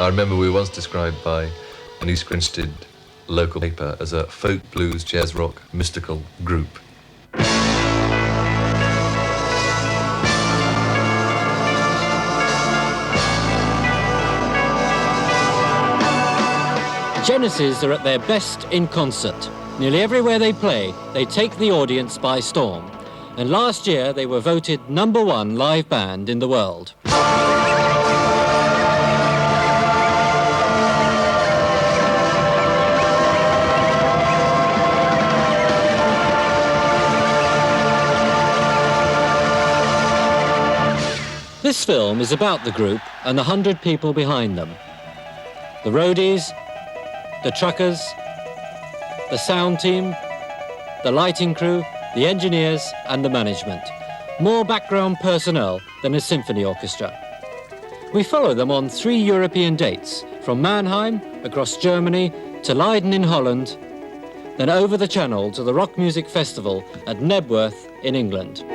I remember we were once described by an East Grinstead local paper as a folk blues, jazz rock, mystical group. Genesis are at their best in concert. Nearly everywhere they play, they take the audience by storm. And last year, they were voted #1 live band in the world. This film is about the group and the 100 people behind them. The roadies, the truckers, the sound team, the lighting crew, the engineers and the management. More background personnel than a symphony orchestra. We follow them on 3 European dates, from Mannheim, across Germany, to Leiden in Holland, then over the channel to the Rock Music Festival at Knebworth in England.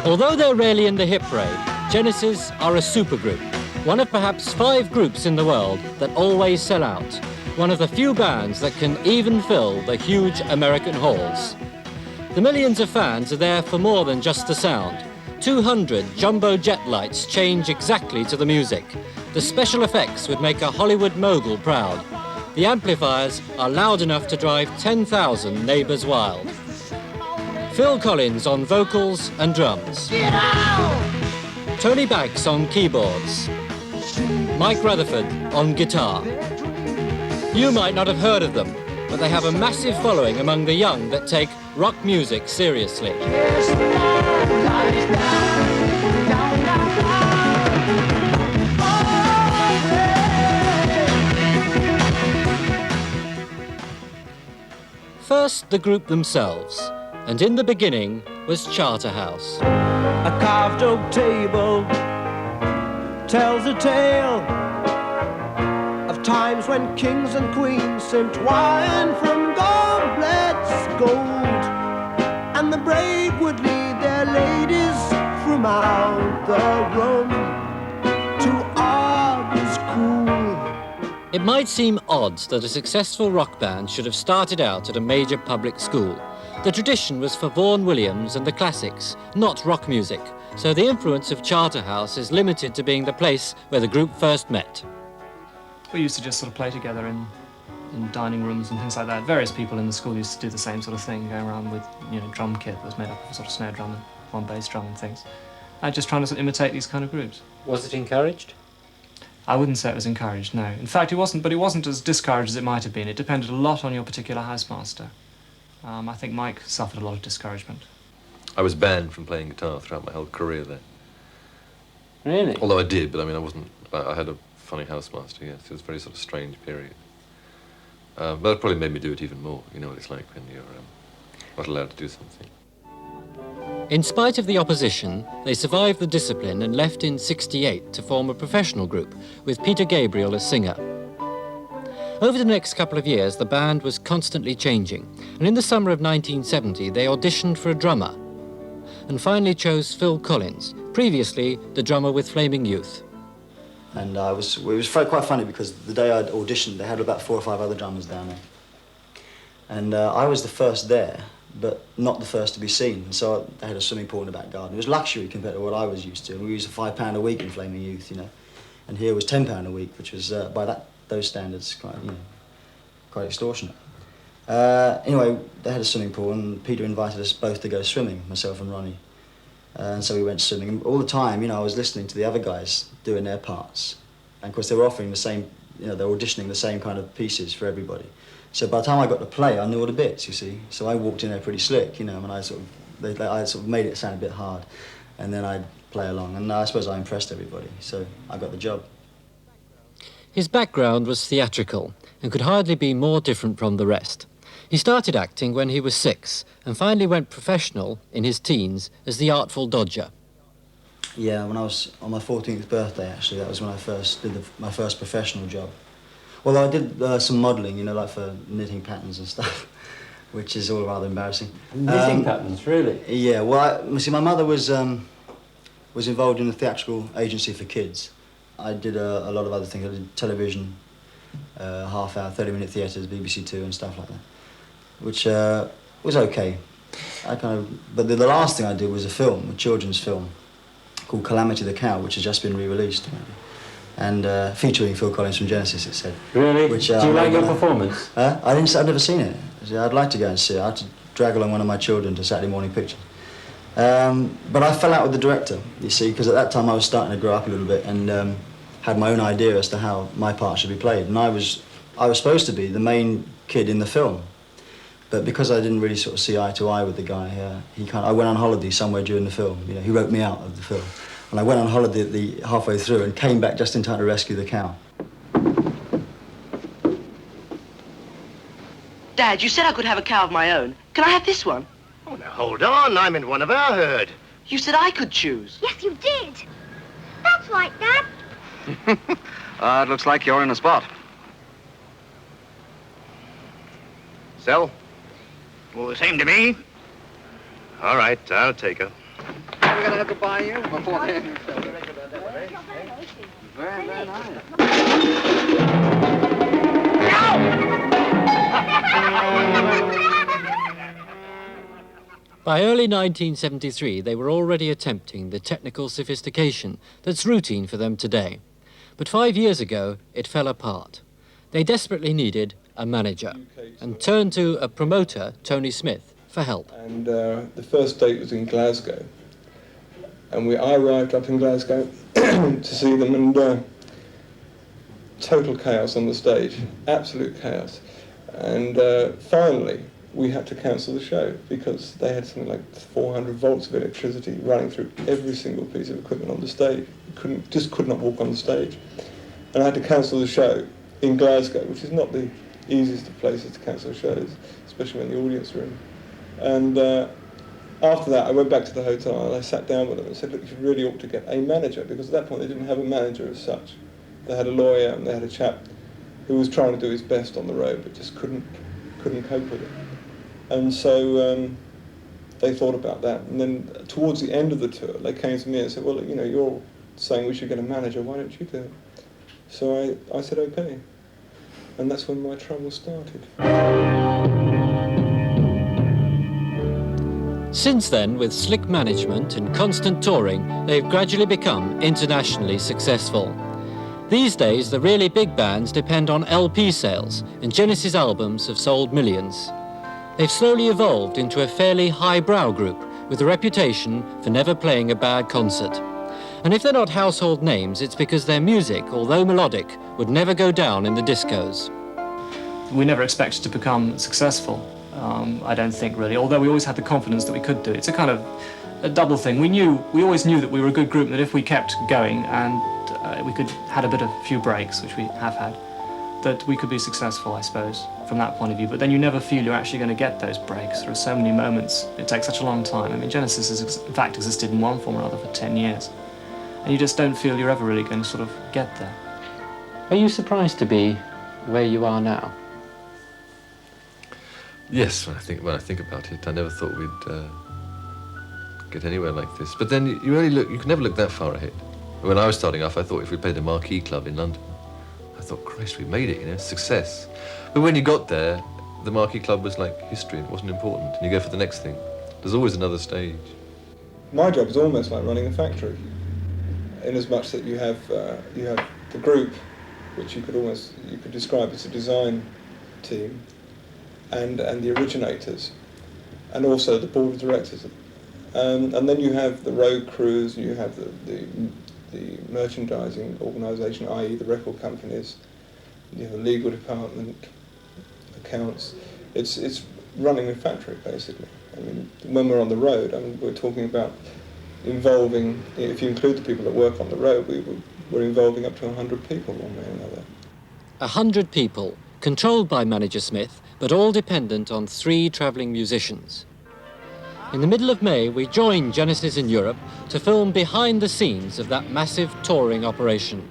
Although they're rarely in the hit parade, Genesis are a supergroup, one of perhaps 5 groups in the world that always sell out, one of the few bands that can even fill the huge American halls. The millions of fans are there for more than just the sound. 200 jumbo jet lights change exactly to the music. The special effects would make a Hollywood mogul proud. The amplifiers are loud enough to drive 10,000 neighbours wild. Phil Collins on vocals and drums. Tony Banks on keyboards. Mike Rutherford on guitar. You might not have heard of them, but they have a massive following among the young that take rock music seriously. First, the group themselves. And in the beginning was Charterhouse. A carved oak table tells a tale of times when kings and queens sipped wine from goblets gold, and the brave would lead their ladies from out the room to Arbors cool. It might seem odd that a successful rock band should have started out at a major public school. The tradition was for Vaughan Williams and the classics, not rock music, so the influence of Charterhouse is limited to being the place where the group first met. We used to just sort of play together in dining rooms and things like that. Various people in the school used to do the same sort of thing, going around with, drum kit that was made up of a sort of snare drum and 1 bass drum and things. And just trying to sort of imitate these kind of groups. Was it encouraged? I wouldn't say it was encouraged, no. In fact, it wasn't as discouraged as it might have been. It depended a lot on your particular housemaster. I think Mike suffered a lot of discouragement. I was banned from playing guitar throughout my whole career there. Really? Although I did, but I had a funny housemaster, yes. It was a very sort of strange period. But that probably made me do it even more. You know what it's like when you're not allowed to do something. In spite of the opposition, they survived the discipline and left in '68 to form a professional group with Peter Gabriel as singer. Over the next couple of years, the band was constantly changing, and in the summer of 1970, they auditioned for a drummer, and finally chose Phil Collins, previously the drummer with Flaming Youth. And it was quite funny because the day I'd auditioned, they had about 4 or 5 other drummers down there. And I was the first there, but not the first to be seen. And so they had a swimming pool in the back garden. It was luxury compared to what I was used to. And we used £5 a week in Flaming Youth, And here was £10 a week, which was, by those standards, quite extortionate. Anyway, they had a swimming pool, and Peter invited us both to go swimming, myself and Ronnie. And so we went swimming. And all the time, I was listening to the other guys doing their parts. And of course, they were offering the same, they were auditioning the same kind of pieces for everybody. So by the time I got to play, I knew all the bits, you see. So I walked in there pretty slick, and I sort of made it sound a bit hard. And then I'd play along. And I suppose I impressed everybody, so I got the job. His background was theatrical and could hardly be more different from the rest. He started acting when he was 6 and finally went professional in his teens as the Artful Dodger. Yeah, when I was on my 14th birthday, actually, that was when I first did my first professional job. Well, I did some modelling, you know, like for knitting patterns and stuff, which is all rather embarrassing. Knitting patterns, really? Yeah, well, see, my mother was involved in a theatrical agency for kids. I did a lot of other things. I did television, half-hour, 30-minute theatres, BBC Two and stuff like that, which was okay. But the last thing I did was a film, a children's film, called Calamity the Cow, which has just been re-released. And featuring Phil Collins from Genesis, it said. Really? Which, Do you like your performance? I'd never seen it. I'd like to go and see it. I had to drag along one of my children to Saturday morning pictures. But I fell out with the director, you see, because at that time I was starting to grow up a little bit and had my own idea as to how my part should be played. And I was supposed to be the main kid in the film. But because I didn't really sort of see eye to eye with the guy, I went on holiday somewhere during the film. You know, he wrote me out of the film. And I went on holiday halfway through and came back just in time to rescue the cow. Dad, you said I could have a cow of my own. Can I have this one? Oh, now hold on. I'm in one of our herd. You said I could choose. Yes, you did. That's right, Dad. It looks like you're in a spot. Sell? Well, the same to me. All right, I'll take her. We're going to have to buy you before then. Very, very nice. By early 1973, they were already attempting the technical sophistication that's routine for them today. But 5 years ago, it fell apart. They desperately needed a manager and turned to a promoter, Tony Smith, for help. And the first date was in Glasgow. And I arrived up in Glasgow to see them, and total chaos on the stage, absolute chaos. And finally, we had to cancel the show because they had something like 400 volts of electricity running through every single piece of equipment on the stage. Just could not walk on the stage. And I had to cancel the show in Glasgow, which is not the easiest of places to cancel shows, especially when the audience are in. And after that, I went back to the hotel and I sat down with them and said, look, you really ought to get a manager, because at that point they didn't have a manager as such. They had a lawyer and they had a chap who was trying to do his best on the road but just couldn't cope with it. And so they thought about that. And then towards the end of the tour, they came to me and said, well, you know, you're saying we should get a manager, why don't you do it? So I said, okay. And that's when my trouble started. Since then, with slick management and constant touring, they've gradually become internationally successful. These days, the really big bands depend on LP sales, and Genesis albums have sold millions. They've slowly evolved into a fairly highbrow group with a reputation for never playing a bad concert. And if they're not household names, it's because their music, although melodic, would never go down in the discos. We never expected to become successful, I don't think, really, although we always had the confidence that we could do it. It's a kind of a double thing. We always knew that we were a good group, and that if we kept going and we had a few breaks, which we have had, that we could be successful, I suppose, from that point of view. But then you never feel you're actually going to get those breaks. There are so many moments. It takes such a long time. I mean, Genesis has, in fact, existed in one form or other for 10 years. And you just don't feel you're ever really going to sort of get there. Are you surprised to be where you are now? Yes, when I think about it, I never thought we'd get anywhere like this. But then you can never look that far ahead. When I was starting off, I thought if we played a marquee club in London, I thought, Christ, we made it, you know, success. But when you got there, the marquee club was like history, and it wasn't important, and you go for the next thing. There's always another stage. My job is almost like running a factory, in as much that you have the group, which you could describe as a design team, and the originators, and also the board of directors. And then you have the road crews, and you have the merchandising organisation, i.e. the record companies, you have the legal department, accounts. It's running a factory, basically. I mean, when we're on the road, we're talking about involving, if you include the people that work on the road, we're involving up to 100 people one way or another. 100 people, controlled by manager Smith, but all dependent on 3 travelling musicians. In the middle of May, we joined Genesis in Europe to film behind the scenes of that massive touring operation.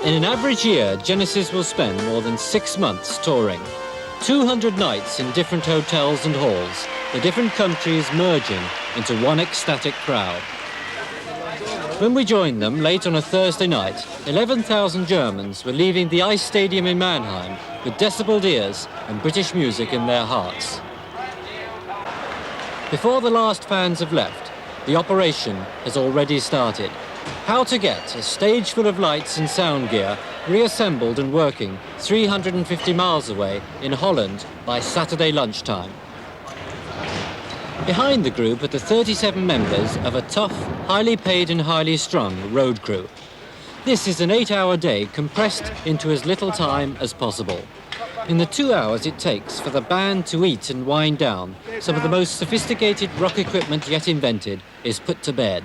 In an average year, Genesis will spend more than 6 months touring. 200 nights in different hotels and halls, the different countries merging into one ecstatic crowd. When we joined them late on a Thursday night, 11,000 Germans were leaving the Ice Stadium in Mannheim with decibeled ears and British music in their hearts. Before the last fans have left, the operation has already started. How to get a stage full of lights and sound gear reassembled and working 350 miles away in Holland by Saturday lunchtime. Behind the group are the 37 members of a tough, highly paid and highly strung road crew. This is an 8-hour day compressed into as little time as possible. In the 2 hours it takes for the band to eat and wind down, some of the most sophisticated rock equipment yet invented is put to bed.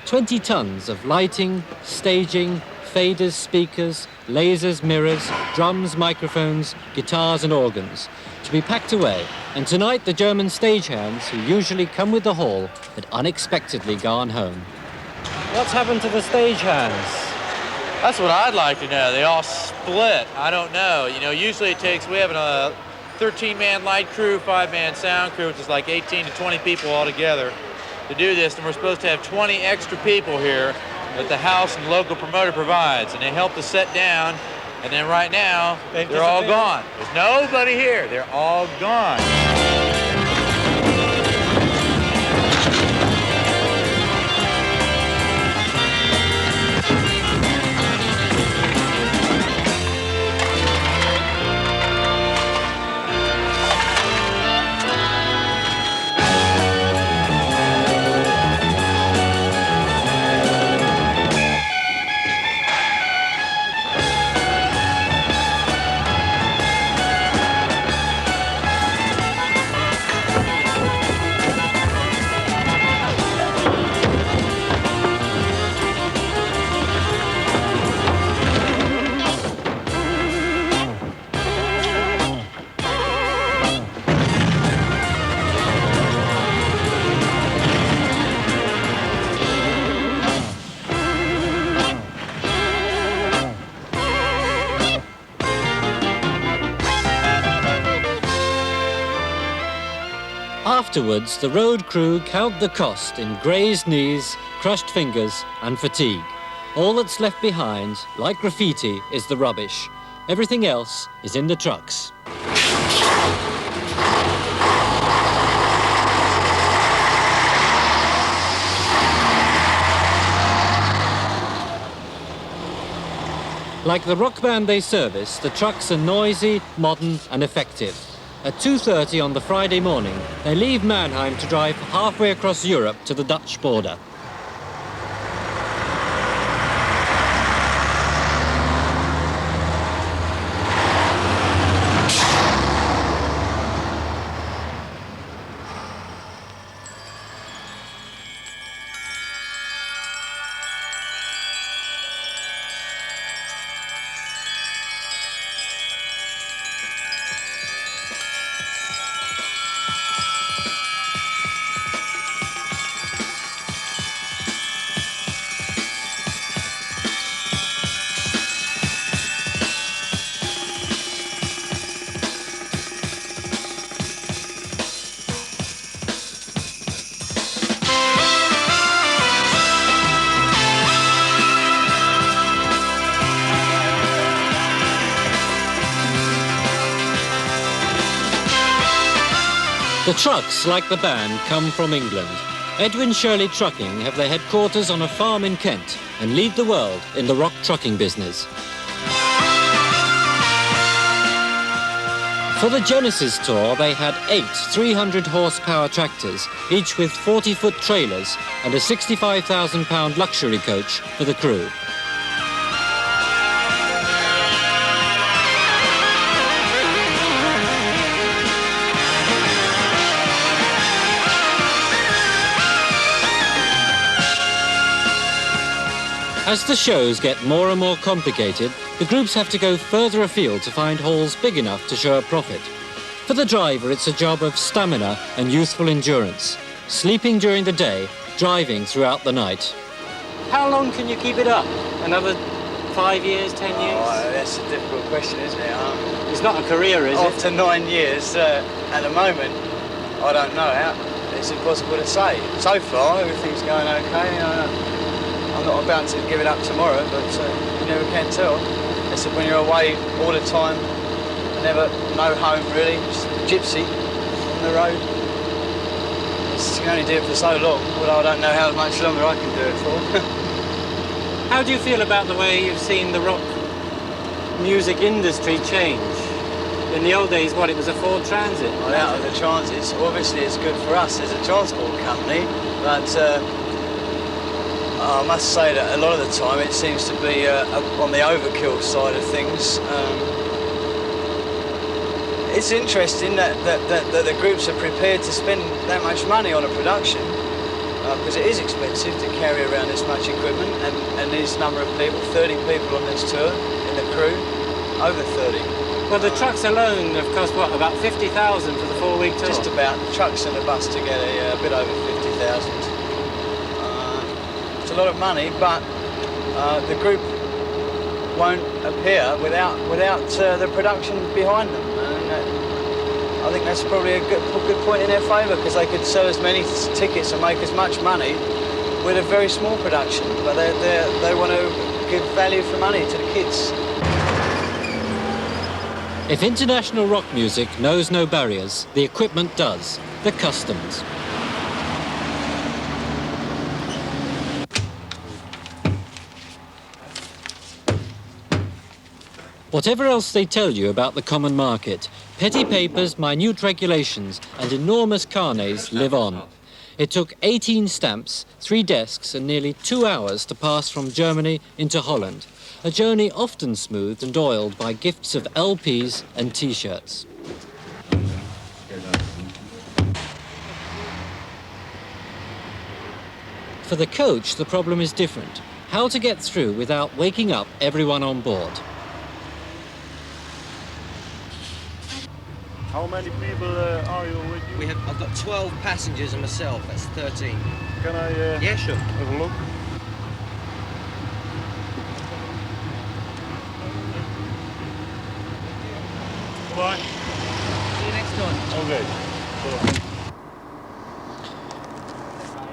20 tons of lighting, staging, faders, speakers, lasers, mirrors, drums, microphones, guitars and organs to be packed away, and tonight the German stagehands who usually come with the hall had unexpectedly gone home. What's happened to the stagehands? That's what I'd like to know. They all split. I don't know. You know, usually it takes, we have a 13-man light crew, 5-man sound crew, which is like 18 to 20 people all together to do this, and we're supposed to have 20 extra people here that the house and local promoter provides, and they help us set down, and then right now, they're all gone. There's nobody here. They're all gone. Afterwards, the road crew count the cost in grazed knees, crushed fingers and fatigue. All that's left behind, like graffiti, is the rubbish. Everything else is in the trucks. Like the rock band they service, the trucks are noisy, modern and effective. At 2:30 on the Friday morning, they leave Mannheim to drive halfway across Europe to the Dutch border. The trucks, like the band, come from England. Edwin Shirley Trucking have their headquarters on a farm in Kent and lead the world in the rock trucking business. For the Genesis tour, they had 8 300-horsepower tractors, each with 40-foot trailers and a £65,000 luxury coach for the crew. As the shows get more and more complicated, the groups have to go further afield to find halls big enough to show a profit. For the driver, it's a job of stamina and youthful endurance. Sleeping during the day, driving throughout the night. How long can you keep it up? Another 5 years, 10 years? Oh, that's a difficult question, isn't it? It's not a career, is it? After 9 years, at the moment, I don't know. It's impossible to say. So far, everything's going okay. I'm not about to give it up tomorrow, but you never can tell. It's when you're away all the time, never no home really, just gypsy on the road. You can only do it for so long, although I don't know how much longer I can do it for. How do you feel about the way you've seen the rock music industry change? In the old days, it was a Ford Transit. Well, out of the transits, obviously it's good for us as a transport company, but I must say that a lot of the time it seems to be on the overkill side of things. It's interesting that the groups are prepared to spend that much money on a production, because it is expensive to carry around this much equipment, and this number of people, 30 people on this tour, in the crew, over 30. Well, the trucks alone have cost, what, about 50,000 for the 4-week tour? Just about. The trucks and the bus together, yeah, a bit over 50,000. It's a lot of money, but the group won't appear without the production behind them. I think that's probably a good point in their favour, because they could sell as many tickets and make as much money with a very small production. But they want to give value for money to the kids. If international rock music knows no barriers, the equipment does. The customs. Whatever else they tell you about the common market, petty papers, minute regulations and enormous carnets live on. It took 18 stamps, 3 desks and nearly 2 hours to pass from Germany into Holland, a journey often smoothed and oiled by gifts of LPs and T-shirts. For the coach, the problem is different. How to get through without waking up everyone on board. How many people are you with you? I've got 12 passengers and myself, that's 13. Can I yeah, sure. Have a look? Bye. See you next time. Okay.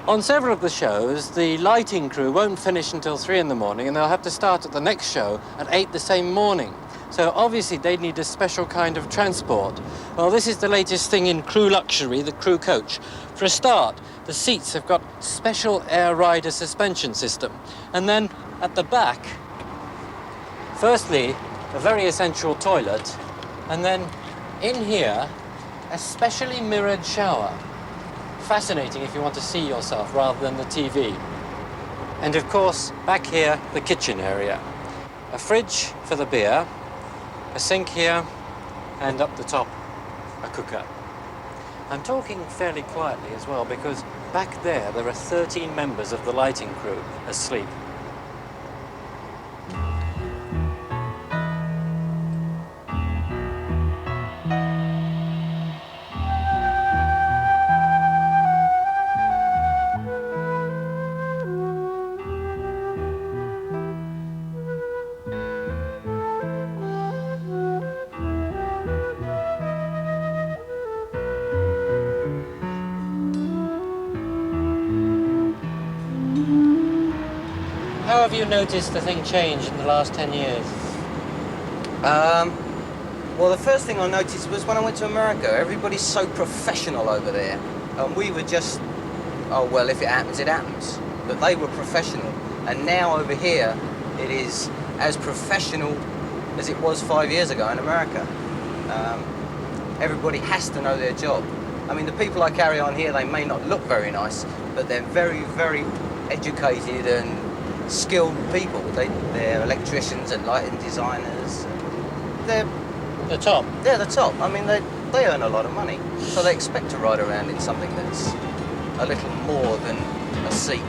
On several of the shows, the lighting crew won't finish until 3 in the morning, and they'll have to start at the next show at 8 the same morning. So obviously they need a special kind of transport. Well, this is the latest thing in crew luxury, the crew coach. For a start, the seats have got special air rider suspension system. And then at the back, firstly, a very essential toilet, and then in here, a specially mirrored shower. Fascinating if you want to see yourself rather than the TV. And of course, back here, the kitchen area. A fridge for the beer, a sink here, and up the top, a cooker. I'm talking fairly quietly as well, because back there are 13 members of the lighting crew asleep. How have you noticed the thing change in the last 10 years? Well, the first thing I noticed was when I went to America. Everybody's so professional over there. And we were just, oh, well, if it happens, it happens. But they were professional. And now over here, it is as professional as it was 5 years ago in America. Everybody has to know their job. I mean, the people I carry on here, they may not look very nice, but they're very, very educated and skilled people. They're electricians and lighting designers. They're the top. They're the top. I mean, they earn a lot of money, so they expect to ride around in something that's a little more than a seat.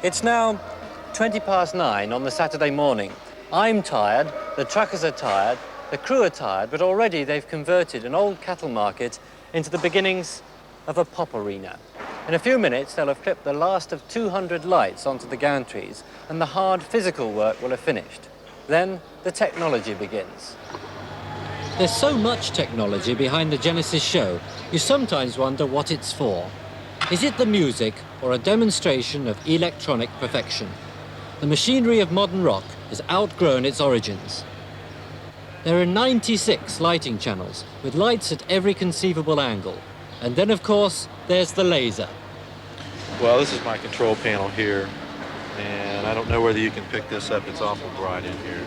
It's now 9:20 on the Saturday morning. I'm tired, the truckers are tired, The crew are tired, but already they've converted an old cattle market into the beginnings of a pop arena. In a few minutes, they'll have clipped the last of 200 lights onto the gantries, and the hard physical work will have finished. Then the technology begins. There's so much technology behind the Genesis show, you sometimes wonder what it's for. Is it the music or a demonstration of electronic perfection? The machinery of modern rock has outgrown its origins. There are 96 lighting channels, with lights at every conceivable angle. And then, of course, there's the laser. Well, this is my control panel here, and I don't know whether you can pick this up. It's awful bright in here.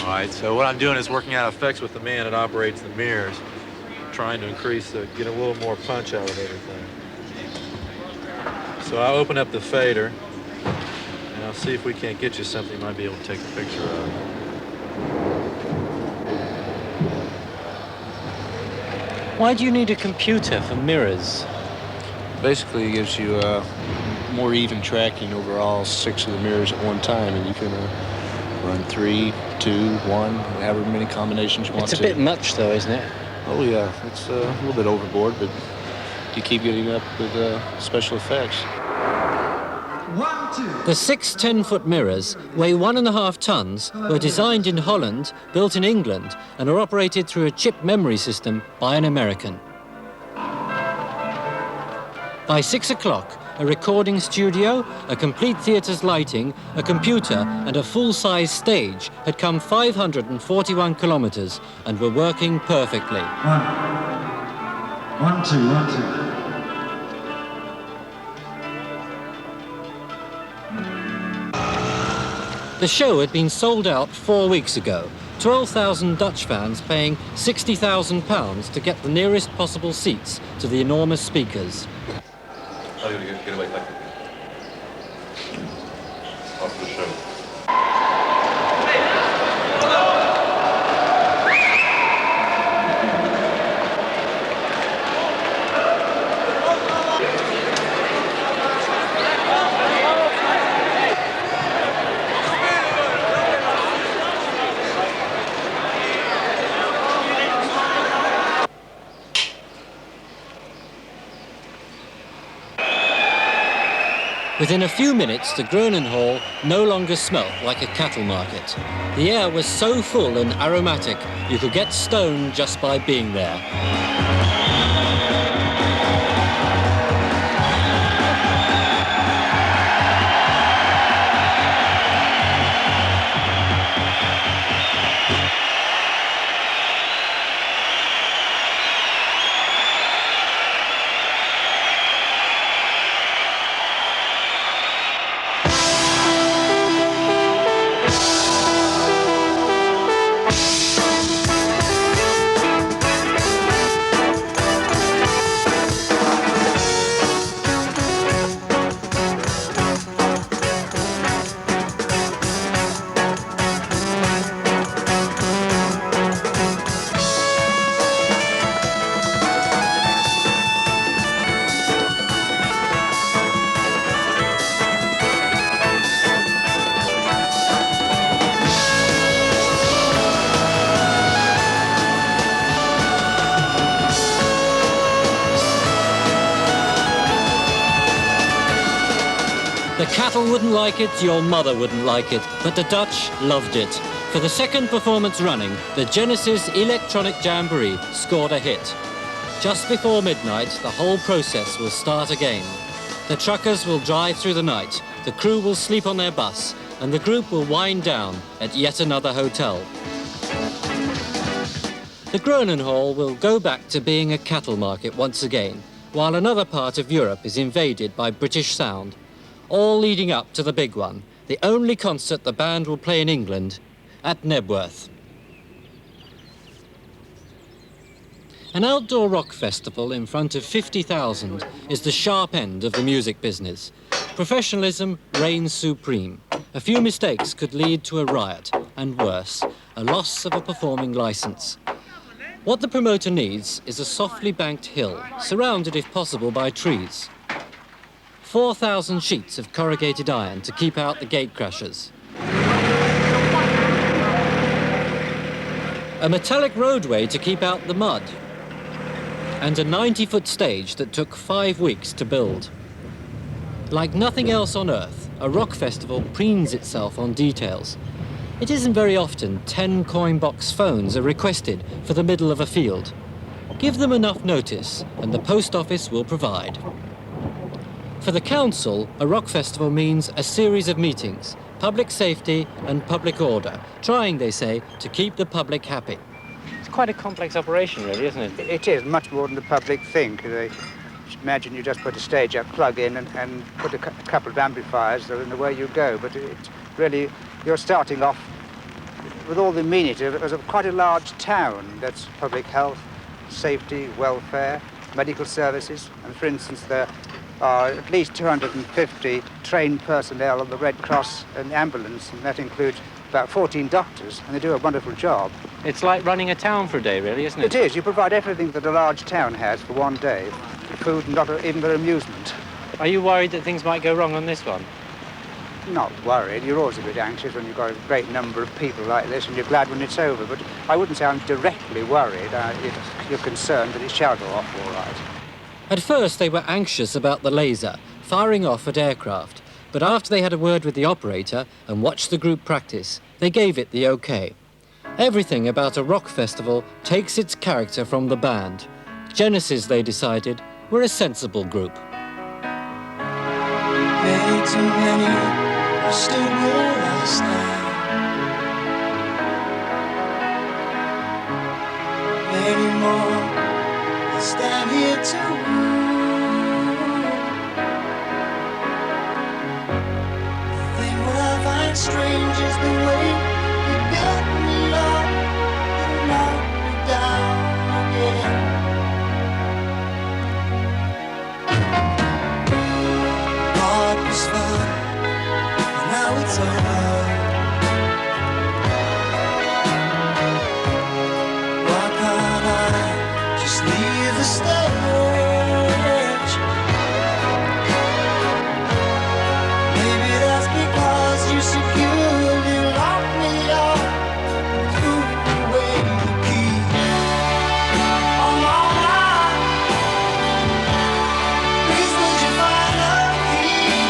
All right, so what I'm doing is working out effects with the man that operates the mirrors, trying to get a little more punch out of everything. So I'll open up the fader, and I'll see if we can't get you something you might be able to take a picture of. Why do you need a computer for mirrors? Basically, it gives you more even tracking over all 6 of the mirrors at one time, and you can run 3, 2, 1, however many combinations you want to. It's a bit much, though, isn't it? Oh yeah, it's a little bit overboard, but you keep getting up with special effects. The 6 10-foot mirrors weigh 1.5 tons, were designed in Holland, built in England, and are operated through a chip memory system by an American. By 6 o'clock, a recording studio, a complete theatre's lighting, a computer, and a full-size stage had come 541 kilometers and were working perfectly. 1, 2, 1, 2. The show had been sold out 4 weeks ago. 12,000 Dutch fans paying £60,000 to get the nearest possible seats to the enormous speakers. How are you going to get away like that? After the show. Within a few minutes, the Groningen Hall no longer smelt like a cattle market. The air was so full and aromatic, you could get stoned just by being there. The cattle wouldn't like it, your mother wouldn't like it, but the Dutch loved it. For the second performance running, the Genesis Electronic Jamboree scored a hit. Just before midnight, the whole process will start again. The truckers will drive through the night, the crew will sleep on their bus, and the group will wind down at yet another hotel. The Groningen Hall will go back to being a cattle market once again, while another part of Europe is invaded by British sound. All leading up to the big one, the only concert the band will play in England, at Knebworth. An outdoor rock festival in front of 50,000 is the sharp end of the music business. Professionalism reigns supreme. A few mistakes could lead to a riot, and worse, a loss of a performing license. What the promoter needs is a softly banked hill, surrounded if possible by trees. 4,000 sheets of corrugated iron to keep out the gate crashers. a metallic roadway to keep out the mud, and a 90-foot stage that took 5 weeks to build. Like nothing else on Earth, a rock festival preens itself on details. It isn't very often 10 coin box phones are requested for the middle of a field. Give them enough notice and the post office will provide. For the council, a rock festival means a series of meetings, public safety and public order, trying, they say, to keep the public happy. It's quite a complex operation, really, isn't it? It is, much more than the public think. Imagine you just put a stage up, plug in, and put a couple of amplifiers, and away you go. But it's really, you're starting off with all the amenity of quite a large town. That's public health, safety, welfare, medical services. And for instance, there are at least 250 trained personnel on the Red Cross and ambulance, and that includes about 14 doctors, and they do a wonderful job. It's like running a town for a day, really, isn't it? It is. You provide everything that a large town has for one day. Food and not even their amusement. Are you worried that things might go wrong on this one? Not worried. You're always a bit anxious when you've got a great number of people like this, and you're glad when it's over. But I wouldn't say I'm directly worried. You're concerned that it shall go off all right. At first, they were anxious about the laser, firing off at aircraft. But after they had a word with the operator and watched the group practice, they gave it the okay. Everything about a rock festival takes its character from the band. Genesis, they decided, were a sensible group. Many too many stood where I stand. Many more stand here too. The thing that I find strange is the way you built me up and knocked me down again. Was fun, and now it's over. Why can't I just leave the stage? Maybe that's because you securely locked me up and threw away the key. Oh my, please would you find a key?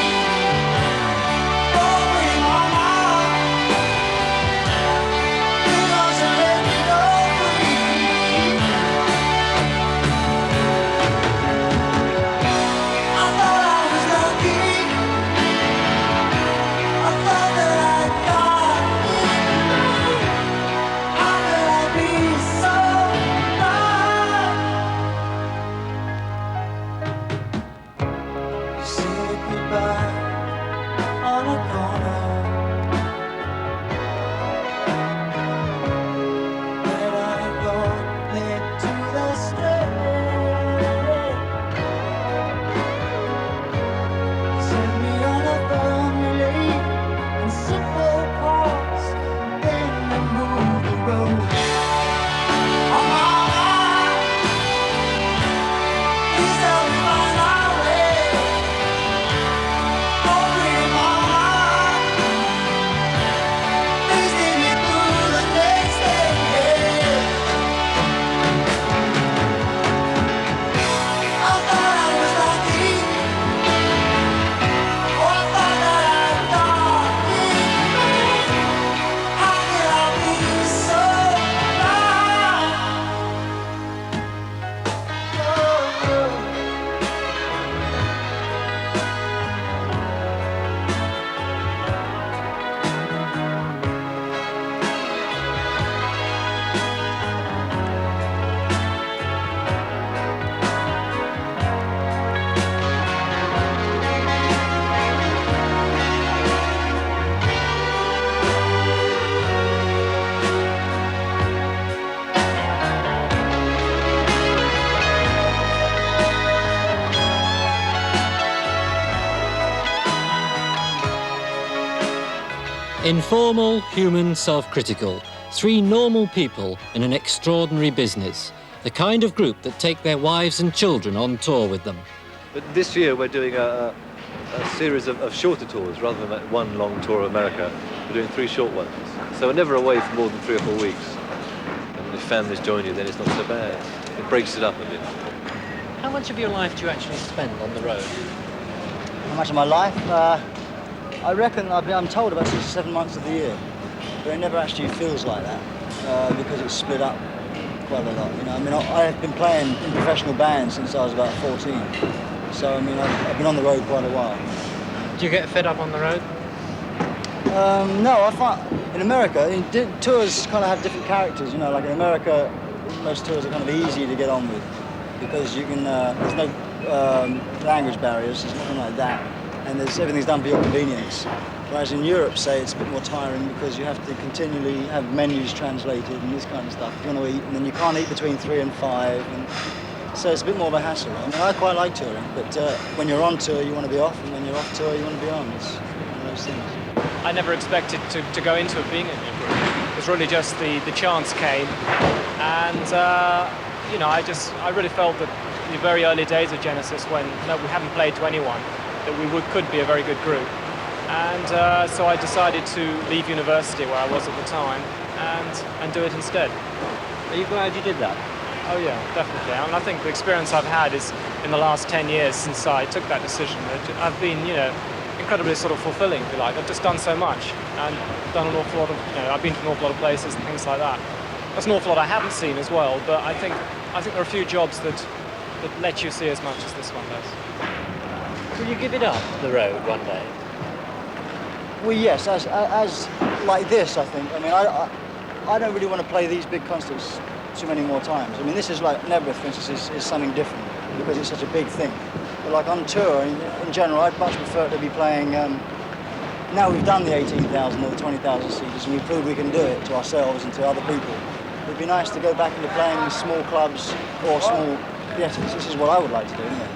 Informal, human, self-critical. 3 normal people in an extraordinary business. The kind of group that take their wives and children on tour with them. But this year we're doing a series of shorter tours rather than like one long tour of America. We're doing 3 short ones. So we're never away for more than 3 or 4 weeks. And if families join you, then it's not so bad. It breaks it up a bit. How much of your life do you actually spend on the road? How much of my life? I reckon I'm told about 6 or 7 months of the year, but it never actually feels like that because it's split up quite a lot. You know, I mean, I've been playing in professional bands since I was about 14, so I mean, I've been on the road quite a while. Do you get fed up on the road? No, I find in America, tours kind of have different characters. You know, like in America, most tours are kind of easy to get on with because you can. There's no language barriers. There's nothing like that, and everything's done for your convenience. Whereas in Europe, say, it's a bit more tiring because you have to continually have menus translated and this kind of stuff. You want to eat, and then you can't eat between 3 and 5, and so it's a bit more of a hassle. I mean, I quite like touring, but when you're on tour, you want to be off, and when you're off tour, you want to be on. It's one of those things. I never expected to go into it being in a group. It was really just the chance came, and you know, I really felt that in the very early days of Genesis, when we hadn't played to anyone, that we could be a very good group. And so I decided to leave university where I was at the time and do it instead. Are you glad you did that? Oh yeah, definitely. I mean, I think the experience I've had is in the last 10 years since I took that decision. I've been, you know, incredibly sort of fulfilling, if you like. I've just done so much and done an awful lot of, you know, I've been to an awful lot of places and things like that. There's an awful lot I haven't seen as well, but I think there are a few jobs that let you see as much as this one does. Will you give it up, the road, one day? Well, yes, as like this, I think. I mean, I don't really want to play these big concerts too many more times. I mean, this is like Nebworth, for instance, is something different because it's such a big thing. But like on tour, in general, I'd much prefer to be playing. Now we've done the 18,000 or the 20,000 seats, and we've proved we can do it to ourselves and to other people. It'd be nice to go back into playing small clubs or small theatres. This is what I would like to do, anyway.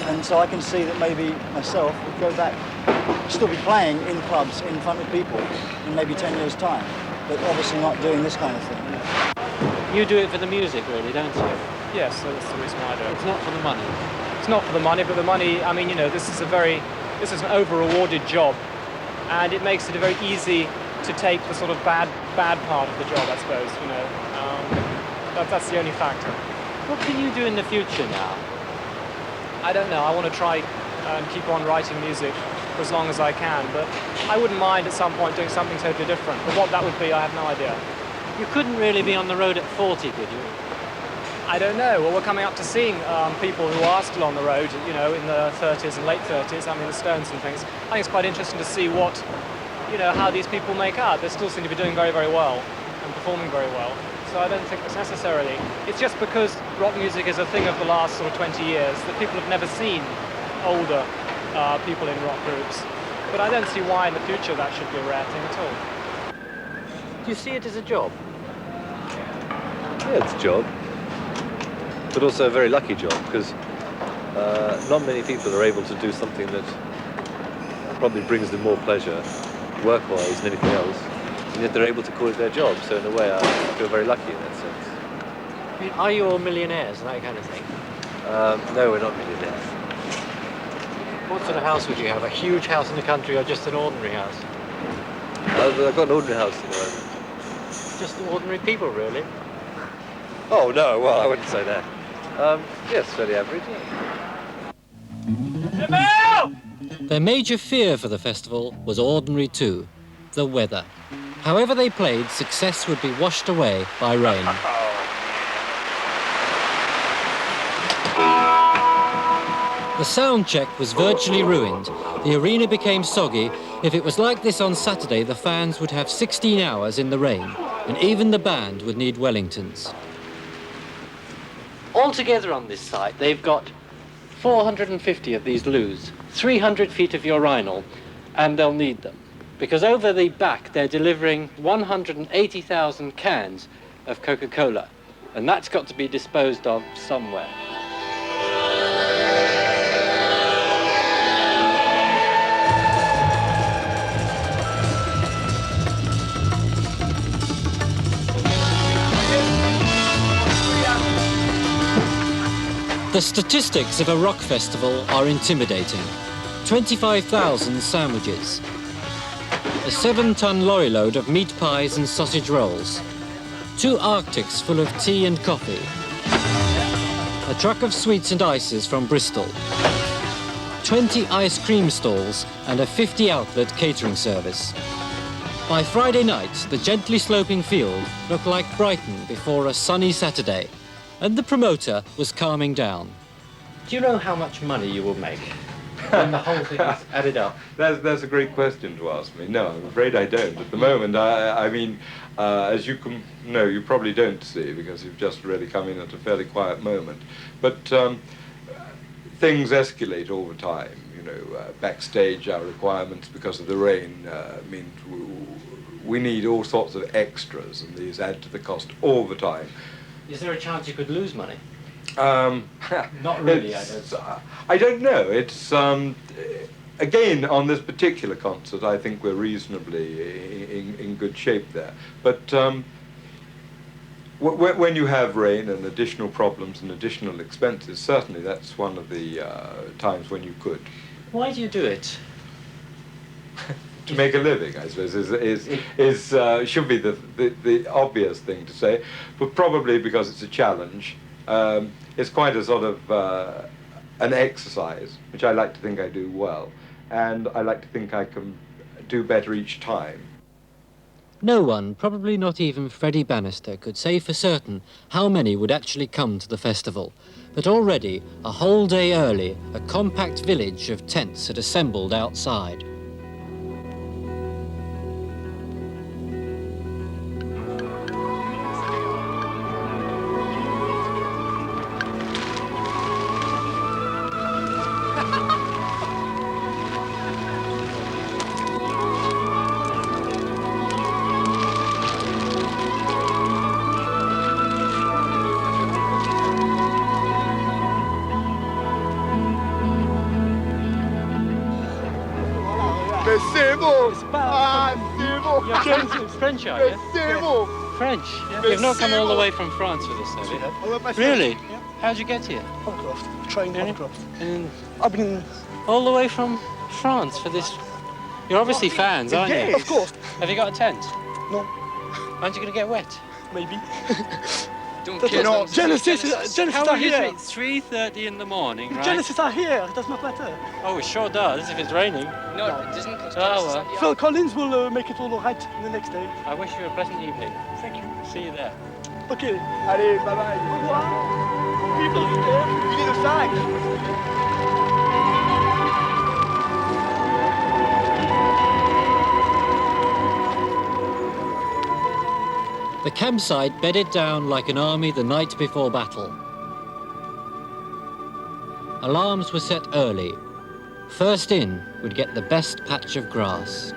And so I can see that maybe myself would go back, still be playing in clubs in front of people in maybe 10 years' time, but obviously not doing this kind of thing. You do it for the music, really, don't you? Yes, so that's the reason why I do it. It's not for the money. It's not for the money, but the money, I mean, you know, this is an over-rewarded job, and it makes it very easy to take the sort of bad part of the job, I suppose, you know. That's the only factor. What can you do in the future now? I don't know. I want to try and keep on writing music for as long as I can, but I wouldn't mind at some point doing something totally different. But what that would be, I have no idea. You couldn't really be on the road at 40, could you? I don't know. Well, we're coming up to seeing people who are still on the road, you know, in the 30s and late 30s, I mean, the Stones and things. I think it's quite interesting to see what, you know, how these people make out. They still seem to be doing very, very well and performing very well. So I don't think it's necessarily. It's just because rock music is a thing of the last sort of 20 years that people have never seen older people in rock groups. But I don't see why in the future that should be a rare thing at all. Do you see it as a job? Yeah, it's a job, but also a very lucky job because not many people are able to do something that probably brings them more pleasure, work-wise, than anything else. And yet they're able to call it their job, so in a way I feel very lucky in that sense. I mean, are you all millionaires and that kind of thing? No, we're not millionaires. What sort of house would you have? A huge house in the country or just an ordinary house? I've got an ordinary house at the moment. Just ordinary people, really? Oh, no, well, I wouldn't say that. Yes, fairly average, yeah. Their major fear for the festival was ordinary too, the weather. However they played, success would be washed away by rain. The sound check was virtually ruined. The arena became soggy. If it was like this on Saturday, the fans would have 16 hours in the rain, and even the band would need Wellingtons. Altogether on this site, they've got 450 of these loos, 300 feet of urinal, and they'll need them. Because over the back, they're delivering 180,000 cans of Coca-Cola, and that's got to be disposed of somewhere. The statistics of a rock festival are intimidating. 25,000 sandwiches, a 7-ton lorry load of meat pies and sausage rolls, 2 Arctics full of tea and coffee, a truck of sweets and ices from Bristol, 20 ice cream stalls and a 50-outlet catering service. By Friday night, the gently sloping field looked like Brighton before a sunny Saturday, and the promoter was calming down. Do you know how much money you will make when the whole thing is added up? That's a great question to ask me. No, I'm afraid I don't. At the moment, I mean, as you can know, you probably don't see because you've just really come in at a fairly quiet moment. But things escalate all the time. You know, backstage, our requirements because of the rain mean we need all sorts of extras, and these add to the cost all the time. Is there a chance you could lose money? Not really, I don't know. It's again, on this particular concert, I think we're reasonably in good shape there. But when you have rain and additional problems and additional expenses, certainly that's one of the times when you could. Why do you do it? To make a living, I suppose, should be the obvious thing to say, but probably because it's a challenge. It's quite a sort of an exercise, which I like to think I do well, and I like to think I can do better each time. No one, probably not even Freddie Bannister, could say for certain how many would actually come to the festival. But already, a whole day early, a compact village of tents had assembled outside. French, are you? French? Yeah. You've not come all the way from France for this, have you? Really? Yeah. How'd you get here? Hovercraft. Train hovercraft. And I've been all the way from France for this. You're obviously fans, aren't you? Of course. Have you got a tent? No. Aren't you going to get wet? Maybe. Genesis are are here. 3:30 in the morning, right? Genesis are here. It does not matter. Oh, it sure does if it's raining. No, it doesn't. Oh, well. Phil Collins will make it all right the next day. I wish you a pleasant evening. Thank you. See you there. Okay. Allez, bye bye. Au revoir. Vive l'Angleterre. Vive le sac. The campsite bedded down like an army the night before battle. Alarms were set early. First in would get the best patch of grass.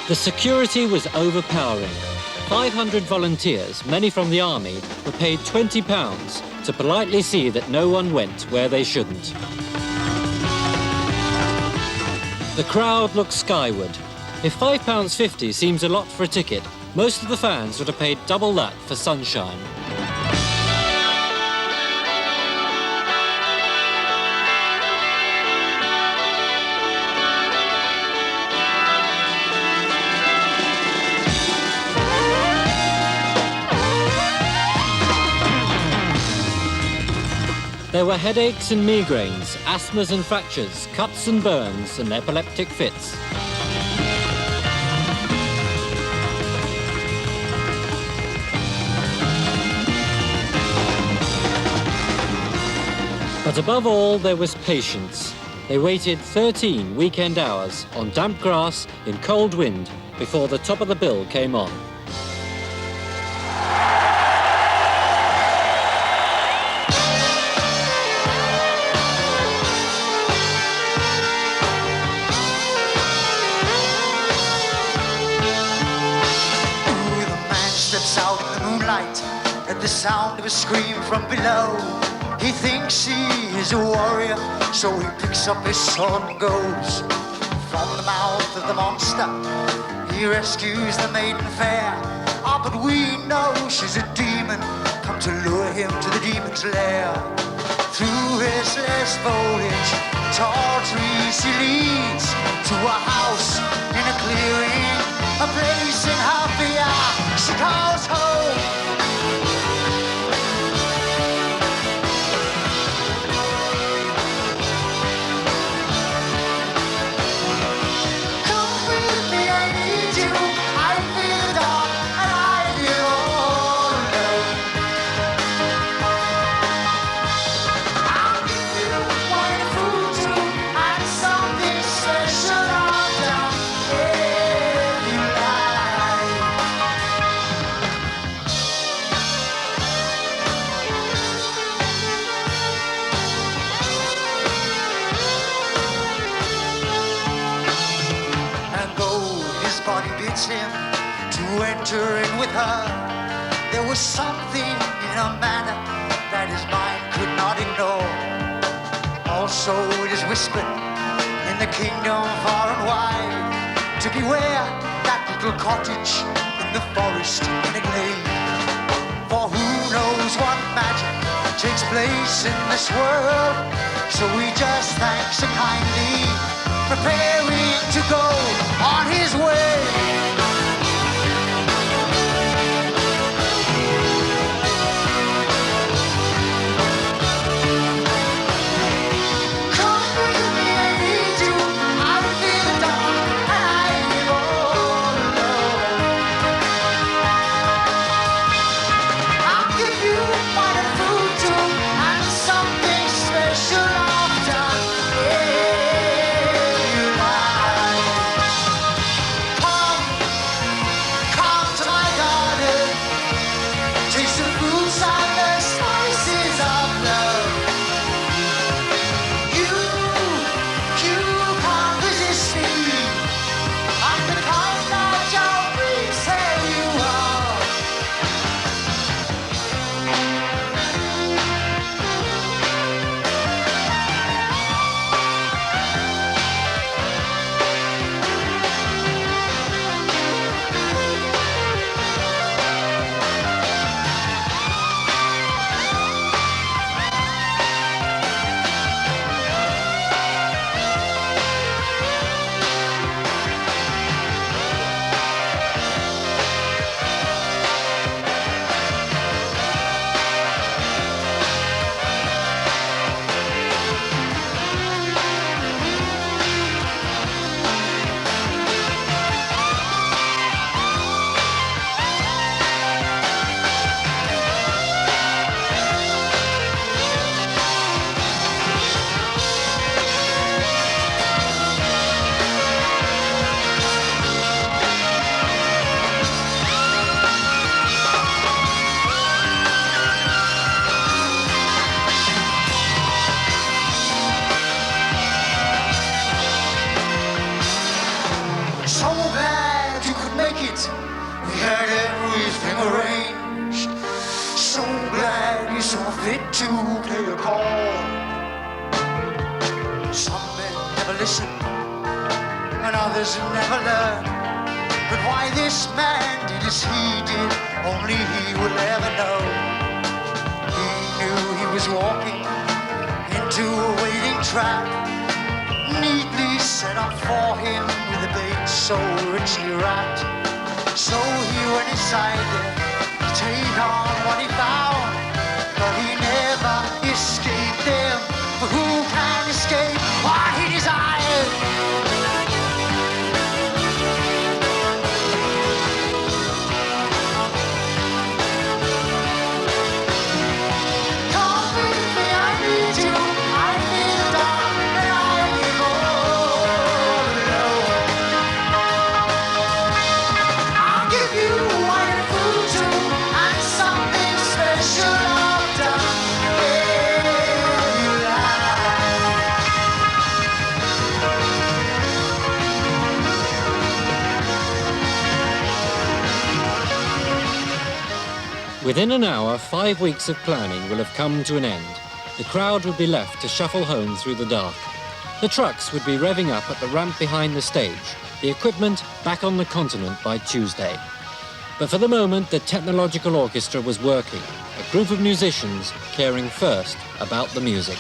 The security was overpowering. 500 volunteers, many from the army, were paid £20 to politely see that no one went where they shouldn't. The crowd looked skyward. If £5.50 seems a lot for a ticket, most of the fans would have paid double that for sunshine. There were headaches and migraines, asthmas and fractures, cuts and burns, and epileptic fits. But above all, there was patience. They waited 13 weekend hours on damp grass in cold wind before the top of the bill came on. Out in the moonlight at the sound of a scream from below. He thinks he is a warrior, so he picks up his sword and goes. From the mouth of the monster, he rescues the maiden fair. Ah, but we know she's a demon, come to lure him to the demon's lair. Through restless foliage, tall trees he leads to a house in a clearing, a place in Hafia she calls home. Come with me, I need you. I feel dark and I feel all alone. I'll give you wonderful too, and something special I've done if you like. And though his body bids him to enter in with her, there was something in her manner that his mind could not ignore. Also it is whispered in the kingdom far and wide to beware that little cottage in the forest in a glade. For who knows what magic takes place in this world. So we just thank so kindly, preparing to go on his way. Come with me, I need you. I feel dark and I am all alone. I'll give you wonderful too, and something special I've done if you like. Come to play a call. Some men never listen, and others never learn. But why this man did as he did, only he will ever know. He knew he was walking into a waiting trap, neatly set up for him with a bait so richly wrapped. So he went inside there to take on what he found, but he never escaped them. For who can escape what he desired? Come with me, I need you. I feel down and I am all alone. I'll give you wine and food too, and something special I've done. Yeah, you lie. Within an hour, 5 weeks of planning will have come to an end. The crowd would be left to shuffle home through the dark. The trucks would be revving up at the ramp behind the stage, the equipment back on the continent by Tuesday. But for the moment, the Technological Orchestra was working, a group of musicians caring first about the music.